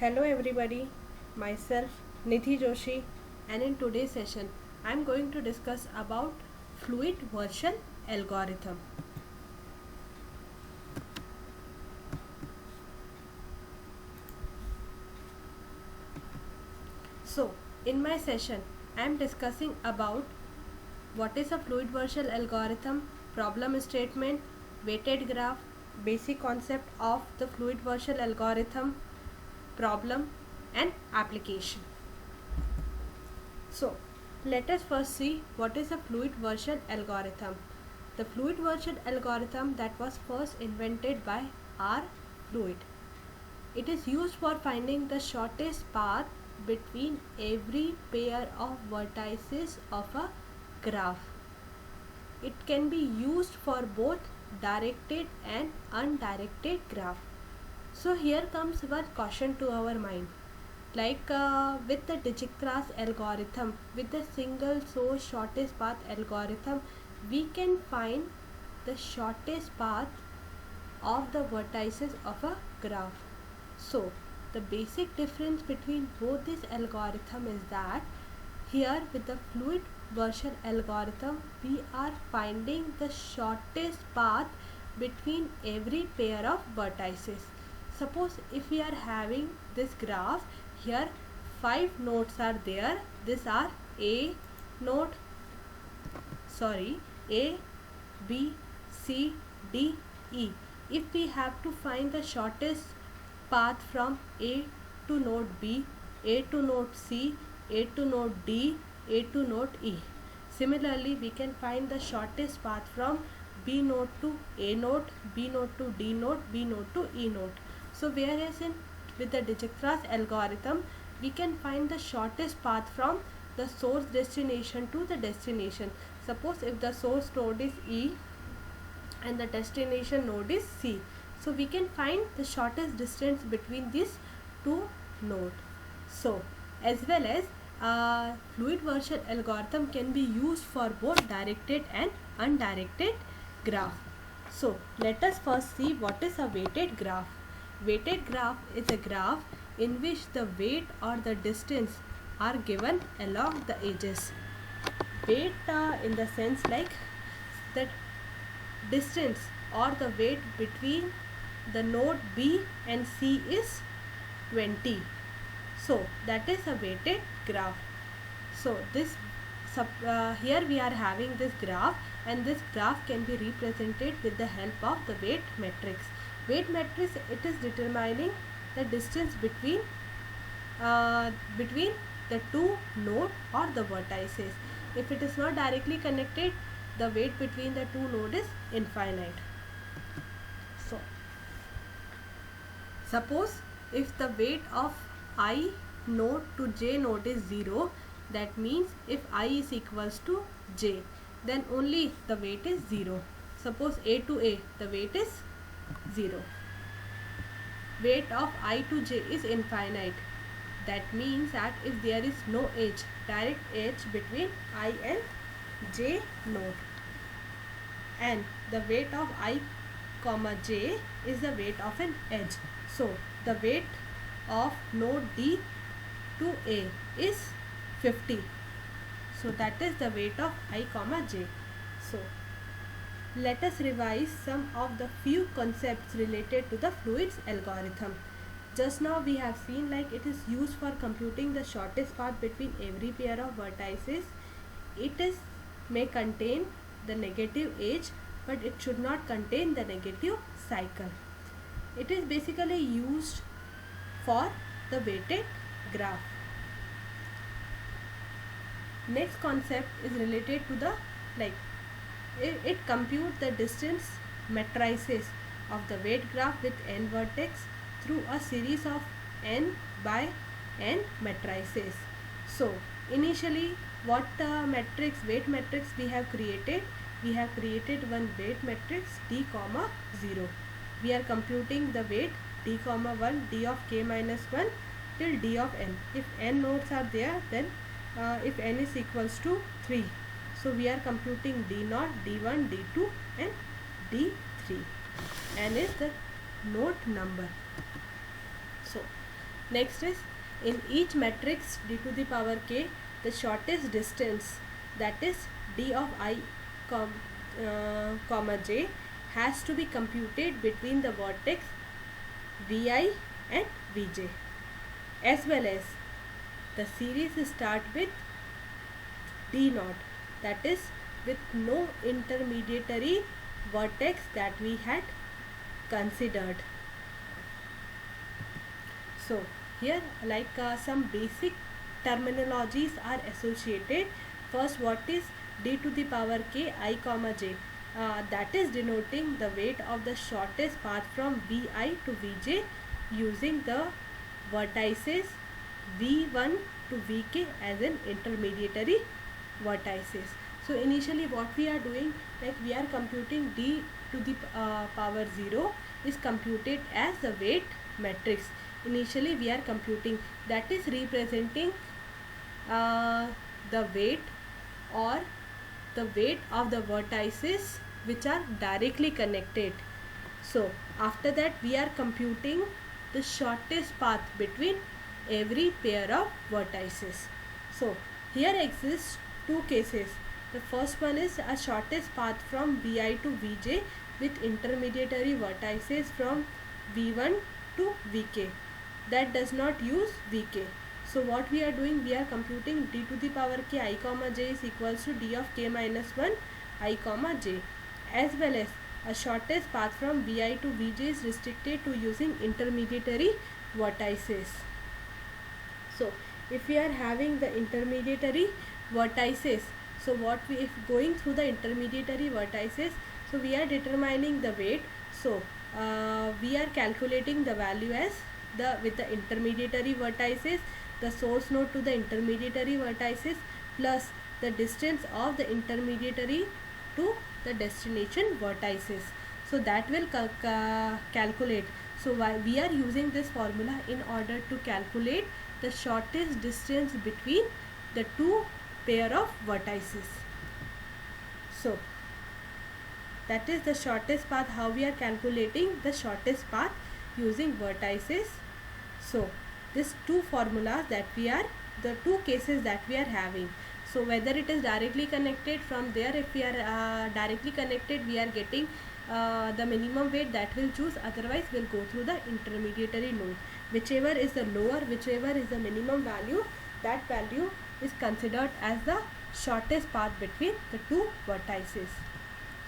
Hello everybody, myself Nidhi Joshi, and in today's session I am going to discuss about fluid version algorithm. So in my session I am discussing about what is a fluid version algorithm, problem statement, weighted graph, basic concept of the fluid version algorithm, problem and application. So, let us first see what is a fluid version algorithm. The fluid version algorithm that was first invented by R. Fluid. It is used for finding the shortest path between every pair of vertices of a graph. It can be used for both directed and undirected graph. So here comes one caution to our mind. With the Dijkstra's algorithm, with the single source shortest path algorithm, we can find the shortest path of the vertices of a graph. So the basic difference between both this algorithm is that here with the fluid version algorithm we are finding the shortest path between every pair of vertices. Suppose if we are having this graph, here 5 nodes are there. These are A node, A, B, C, D, E. If we have to find the shortest path from A to node B, A to node C, A to node D, A to node E. Similarly, we can find the shortest path from B node to A node, B node to D node, B node to E node. So whereas with the Dijkstra's algorithm, we can find the shortest path from the source destination to the destination. Suppose if the source node is E and the destination node is C. So we can find the shortest distance between these two nodes. So as well as fluid version algorithm can be used for both directed and undirected graph. So let us first see what is a weighted graph. Weighted graph is a graph in which the weight or the distance are given along the edges. Weight in the sense like that distance or the weight between the node B and C is 20. So that is a weighted graph. So here we are having this graph, and this graph can be represented with the help of the weight matrix. Weight matrix, it is determining the distance between the two node or the vertices. If it is not directly connected, the weight between the two node is infinite. So suppose if the weight of I node to j node is 0, that means if I is equals to j, then only the weight is 0. Suppose A to A, the weight is 0. Weight of I to j is infinite. That means that if there is no edge, direct edge between I and j node, and the weight of I comma j is the weight of an edge. So the weight of node D to A is 50. So that is the weight of I comma j. So let us revise some of the few concepts related to the fluids algorithm. Just now we have seen like it is used for computing the shortest path between every pair of vertices. It may contain the negative edge, but it should not contain the negative cycle. It is basically used for the weighted graph. Next concept is related to the it computes the distance matrices of the weight graph with n vertex through a series of n by n matrices. So initially what weight matrix we have created? We have created one weight matrix D comma 0. We are computing the weight D comma 1, D of k minus 1 till D of n. If n nodes are there, then if n is equals to 3. So we are computing D0, D1, D2 and D3. N is the node number. So Next is, in each matrix d to the power k, the shortest distance, that is d of I comma j, has to be computed between the vertex vi and vj, as well as the series start with d naught, that is with no intermediary vertex that we had considered. So here, like some basic terminologies are associated. First, what is d to the power k I comma j? That is denoting the weight of the shortest path from vi to vj using the vertices v1 to vk as an intermediary vertices. So initially what we are doing, like we are computing d to the power 0 is computed as the weight matrix. Initially we are computing, that is representing the weight or the weight of the vertices which are directly connected. So after that we are computing the shortest path between every pair of vertices. So here exists two cases. The first one is a shortest path from vi to vj with intermediary vertices from v1 to vk, that does not use vk. So what we are doing, we are computing d to the power k I comma j is equals to d of k minus 1 I comma j, as well as a shortest path from vi to vj is restricted to using intermediary vertices. So if we are having the intermediary vertices, so what we, if going through the intermediary vertices, so we are determining the weight. So we are calculating the value as the with the intermediary vertices, the source node to the intermediary vertices plus the distance of the intermediary to the destination vertices. So that will calculate. So why we are using this formula in order to calculate the shortest distance between the two pair of vertices. So that is the shortest path, how we are calculating the shortest path using vertices. So these two formulas that we are, the two cases that we are having. So whether it is directly connected, from there if we are directly connected, we are getting the minimum weight, that will choose, otherwise will go through the intermediary node. Whichever is the lower, whichever is the minimum value, that value is considered as the shortest path between the two vertices.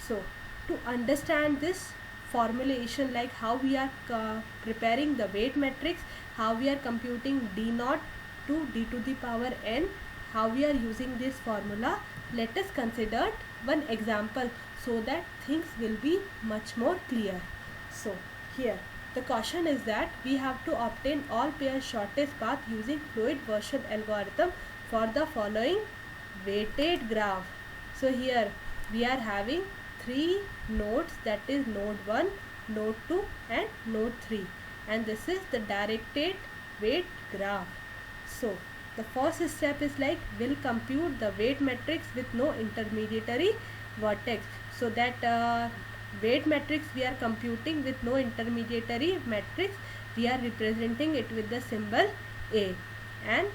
So to understand this formulation, like how we are preparing the weight matrix, how we are computing d naught to d to the power n, how we are using this formula, let us consider one example so that things will be much more clear. So here the caution is that we have to obtain all pairs shortest path using fluid version algorithm for the following weighted graph. So here we are having three nodes, that is node 1, node 2 and node 3, and this is the directed weight graph. So the first step is like, will compute the weight matrix with no intermediary vertex. So that weight matrix we are computing with no intermediary matrix, we are representing it with the symbol A and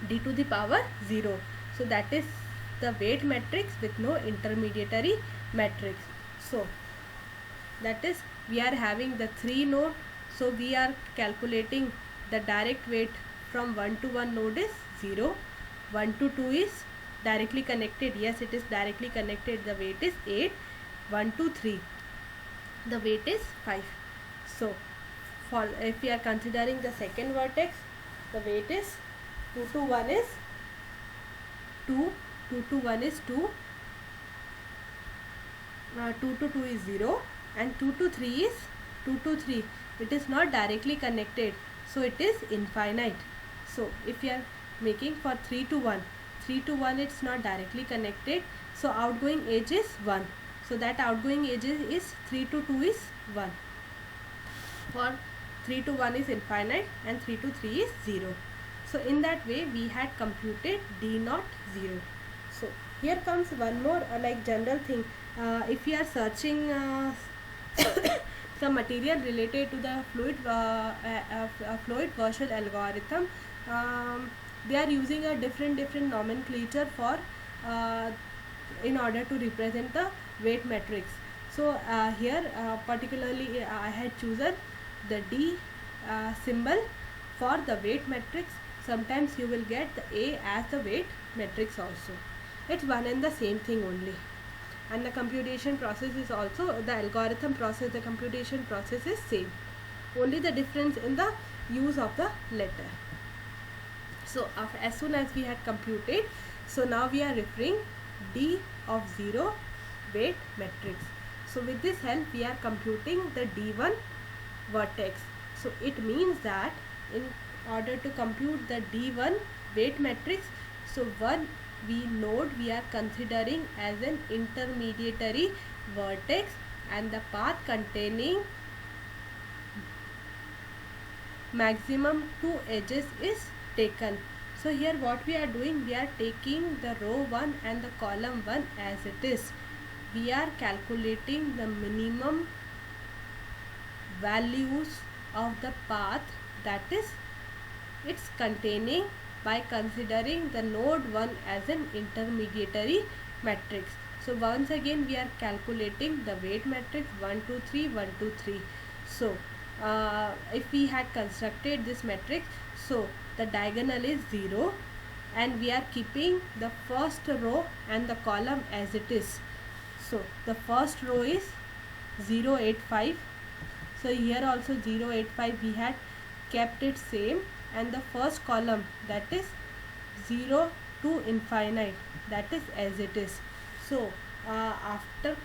d to the power 0. So that is the weight matrix with no intermediary matrix. So that is, we are having the 3 node, so we are calculating the direct weight from 1 to 1 node is 0, 1 to 2 is directly connected, yes it is directly connected, the weight is 8, 1 to 3 the weight is 5. So for if we are considering the second vertex, the weight is 2 to 1 is 2, 2 to 1 is 2, 2 to 2 is 0, and 2 to 3 is 2 to 3, it is not directly connected, so it is infinite. So if you are making for 3 to 1, 3 to 1 it's not directly connected, so outgoing edge is 1, so that outgoing edge is 3 to 2 is 1. For 3 to 1 is infinite and 3 to 3 is 0. So in that way we had computed d naught 0. So here comes one more like general thing. If you are searching some material related to the fluid Virchow algorithm. They are using a different nomenclature for in order to represent the weight matrix. So here particularly I had chosen the D symbol for the weight matrix. Sometimes you will get the A as the weight matrix also. It's one and the same thing only. And the computation process is also, the algorithm process, the computation process is same. Only the difference in the use of the letter. So as soon as we had computed, so now we are referring D of 0 weight matrix. So with this help we are computing the D1 vertex. So it means that in order to compute the D1 weight matrix, so one node we are considering as an intermediary vertex, and the path containing maximum 2 edges is taken. So here what we are doing, we are taking the row 1 and the column 1 as it is. We are calculating the minimum values of the path, that is it's containing, by considering the node 1 as an intermediary matrix. So once again we are calculating the weight matrix 1 2 3 1 2 3. So if we had constructed this matrix, so the diagonal is 0 and we are keeping the first row and the column as it is. So the first row is 0 8 5. So here also 0 8 5 we had kept it same, and the first column, that is 0 to infinite, that is as it is. So after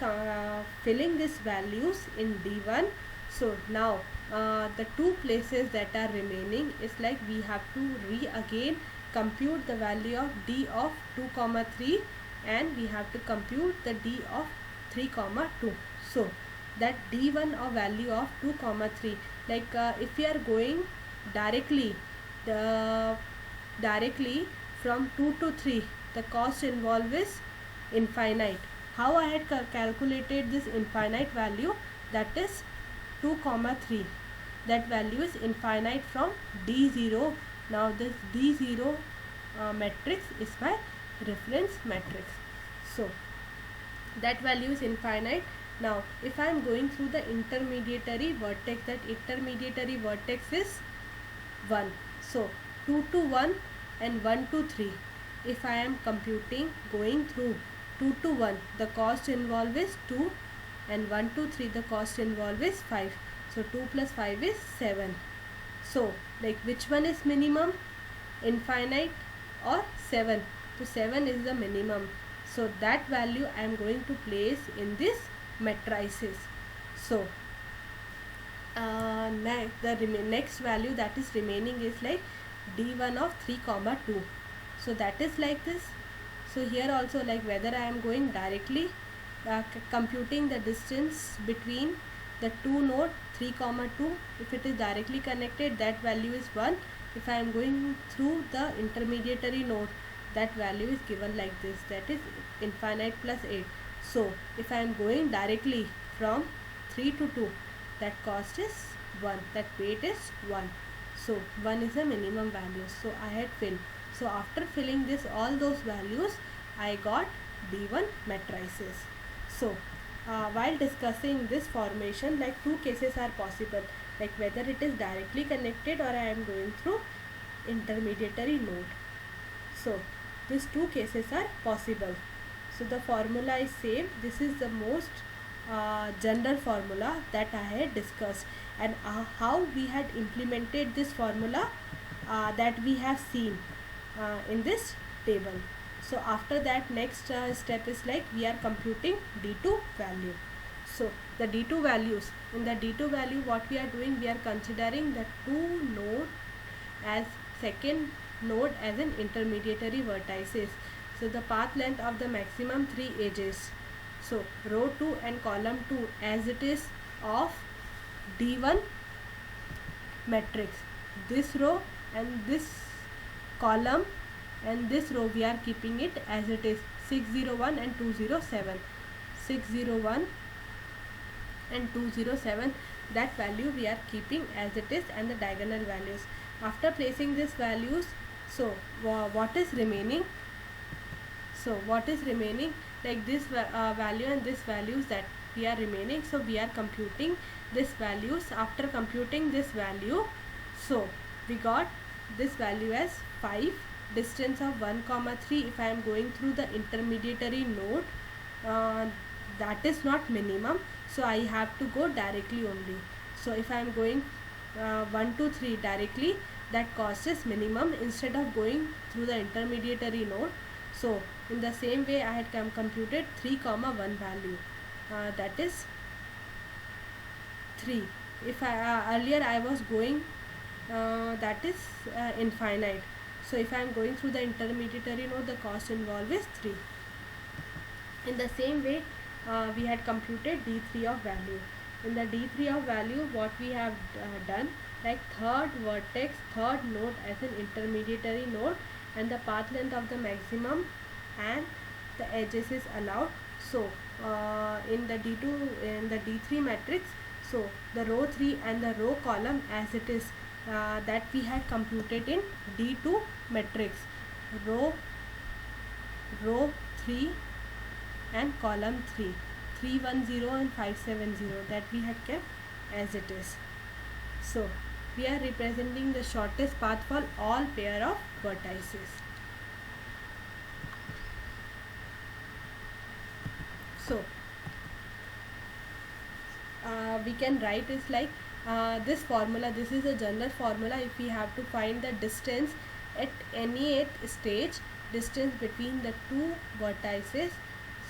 filling these values in D1, so now the two places that are remaining is like we have to again compute the value of D of 2 comma 3, and we have to compute the D of 3 comma 2. So that D1 of value of 2 comma 3, like if we are going directly from 2 to 3, the cost involved is infinite. How I had calculated this infinite value, that is 2 comma 3, that value is infinite from D0. Now this D0 matrix is my reference matrix. So that value is infinite. Now if I am going through the intermediary vertex, that intermediary vertex is 1. So 2 to 1 and 1 to 3. If I am computing going through 2 to 1, the cost involved is 2, and 1 to 3 the cost involved is 5. So 2 plus 5 is 7. So like which one is minimum, infinite or 7? So 7 is the minimum. So that value I am going to place in this matrices. So the next value that is remaining is like D1 of 3 comma 2. So that is like this. So here also, like whether I am going directly computing the distance between the two node 3 comma 2, if it is directly connected, that value is 1. If I am going through the intermediary node, that value is given like this, that is infinite plus 8. So if I am going directly from 3 to 2, that cost is 1, that weight is 1. So 1 is the minimum value. So I had filled. So after filling this all those values, I got D1 matrices. So while discussing this formation, like two cases are possible, like whether it is directly connected or I am going through intermediary node. So these two cases are possible. So the formula is same. This is the most general formula that I had discussed, and how we had implemented this formula that we have seen in this table. So after that, next step is like we are computing D2 value. So the D2 values, in the D2 value what we are doing, we are considering the two node as second node as an intermediary vertices. So the path length of the maximum 3 edges. So row 2 and column 2 as it is of D1 matrix. This row and this column and this row we are keeping it as it is, 601 and 207. 601 and 207, that value we are keeping as it is, and the diagonal values. After placing these values, so what is remaining? So what is remaining, like this value and this values that we are remaining, so we are computing this values. After computing this value, so we got this value as 5, distance of 1 comma 3. If I am going through the intermediary node, uh, that is not minimum, so I have to go directly only. So if I am going 1 to 3 directly, that cost is minimum instead of going through the intermediary node. So in the same way, I had computed 3 comma 1 value, that is 3. If I earlier I was going that is infinite, so if I am going through the intermediary node, the cost involved is 3. In the same way, we had computed d3 of value. In the d3 of value, what we have done, like third vertex, third node as an intermediary node, and the path length of the maximum and the edges is allowed. So in the d3 matrix, so the row 3 and the row column as it is, that we had computed in d2 matrix, row 3 and column 3, 310 and 570, that we had kept as it is. So we are representing the shortest path for all pair of vertices. So we can write is like this formula. This is a general formula. If we have to find the distance at any stage, distance between the two vertices,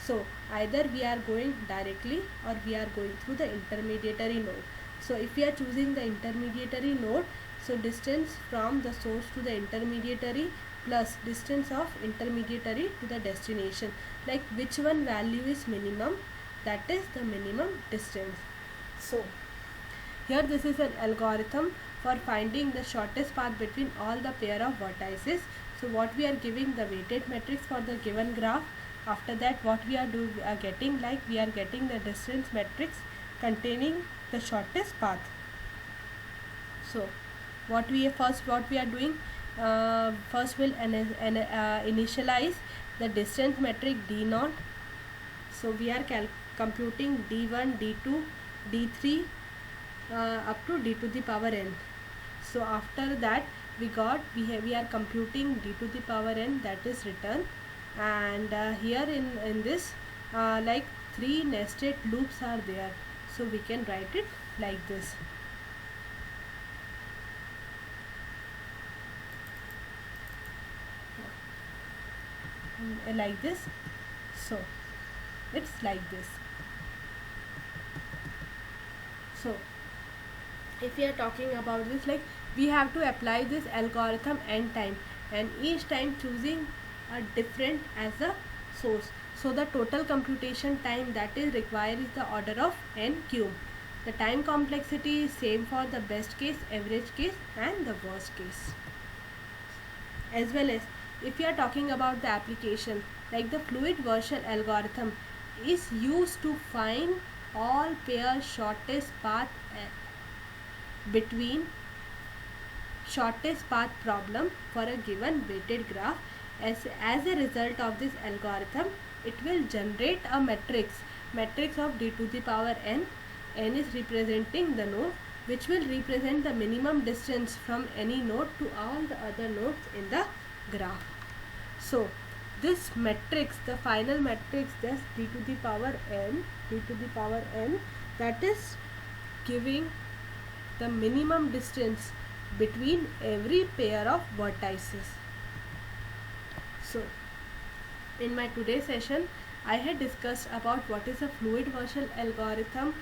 so either we are going directly or we are going through the intermediary node. So if we are choosing the intermediary node, so distance from the source to the intermediary plus distance of intermediary to the destination, like which one value is minimum, that is the minimum distance. So here this is an algorithm for finding the shortest path between all the pair of vertices. So what we are giving the weighted matrix for the given graph. After that, what we are getting, like we are getting the distance matrix containing the shortest path. So what we are doing, first will initialize the distance matrix d0. So we are computing d1, d2, d3 up to d to the power n. So after that, we are computing d to the power n, that is return. And here in this, like 3 nested loops are there, so we can write it like this. Like this. So it's like this. So if we are talking about this, like we have to apply this algorithm n time, and each time choosing a different as a source. So the total computation time that is required is the order of n cube. The time complexity is same for the best case, average case and the worst case. As well as if we are talking about the application, like the fluid Virchow algorithm is used to find all pair shortest path between shortest path problem for a given weighted graph. As a result of this algorithm, it will generate a matrix of d to the power n. N is representing the node, which will represent the minimum distance from any node to all the other nodes in the graph. So this matrix, the final matrix, that's d to the power n, that is giving the minimum distance between every pair of vertices. So in my today's session, I had discussed about what is a fluid Virchow algorithm,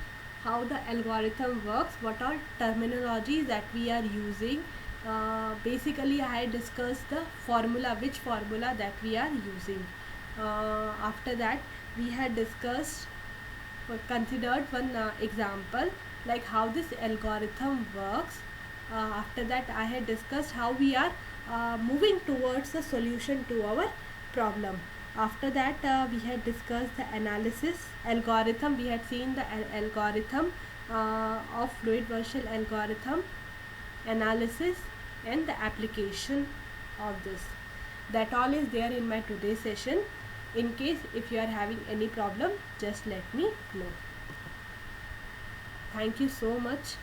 how the algorithm works, what are terminologies that we are using. Basically I had discussed the formula, which formula that we are using. After that, we had considered one example, like how this algorithm works. After that, I had discussed how we are moving towards the solution to our problem. After that, we had discussed the analysis algorithm. We had seen the algorithm of fluid Virtual algorithm analysis and the application of this. That all is there in my today's session. In case if you are having any problem, just let me know. Thank you so much.